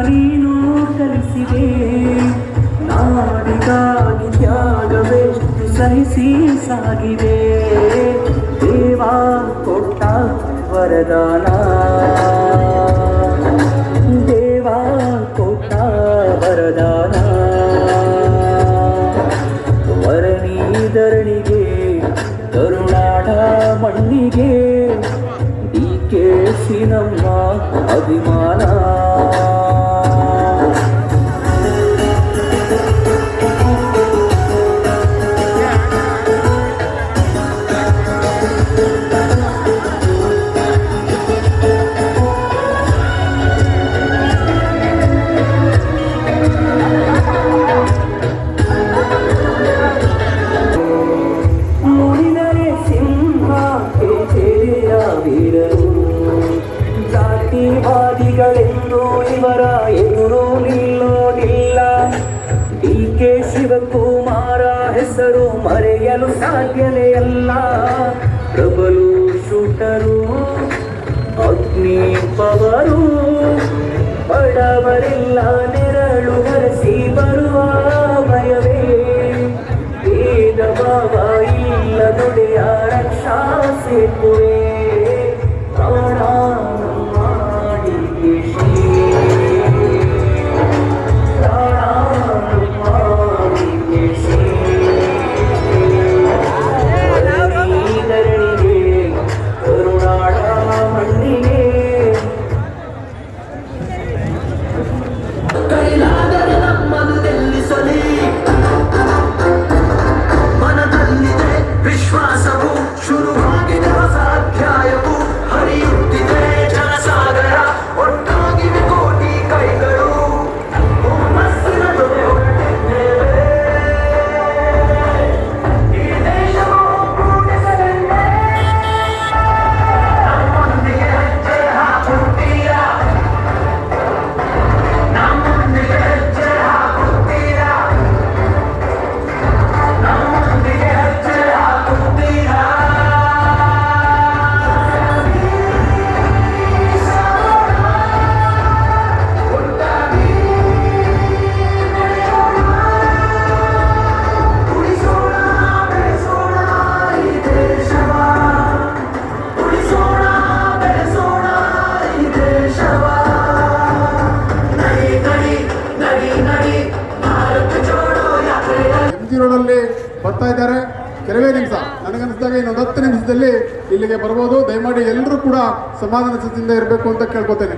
ನೀನು ಕಲಿಸಿದೆ ನಾಡಿಗಾಗಿ ತ್ಯಾಗವೆಷ್ಟು ಸಹಿಸಿ ಸಾಗಿದೆ ದೇವ ಕೊಟ್ಟ ವರದಾನ ದೇವ ಕೊಟ್ಟ ವರದಾನ ವರಣಿ ಧರಣಿಗೆ ಕರುನಾಡ ಮಣ್ಣಿಗೆ ಡಿಕೆಶಿ ನಮ್ಮ ಅಭಿಮಾನ ಜಾತಿವಾದಿಗಳೆಂದು ಇವರ ಎದುರು ನಿಲ್ಲೋದಿಲ್ಲ ಡಿಕೆ ಶಿವಕುಮಾರ ಹೆಸರು ಮರೆಯಲು ಸಾಧ್ಯವೇ ಅಲ್ಲ ಪ್ರಬಲು ಶೂಟರು ಅಗ್ನಿ ಪವರು ಬಡವರೆಲ್ಲ ನೆರಳು ಹರಿಸಿ ಬರುವ ಭಯವೇ ಭೇದ ಭಾವ ಇಲ್ಲ ನುಡಿಯ ರಕ್ಷಾ ಸೇತುವೆ ರೋಡಲ್ಲಿ ಬರ್ತಾ ಇದ್ದಾರೆ. ಕೆಲವೇ ನಿಮಿಷ ನನಗನ್ನಿಸಿದಾಗ ಇನ್ನೊಂದು 10 ನಿಮಿಷದಲ್ಲಿ ಇಲ್ಲಿಗೆ ಬರ್ಬೋದು. ದಯಮಾಡಿ ಎಲ್ಲರೂ ಕೂಡ ಸಮಾಧಾನ ಸ್ಥಿತಿಯಿಂದ ಇರಬೇಕು ಅಂತ ಕೇಳ್ಕೊತೇನೆ.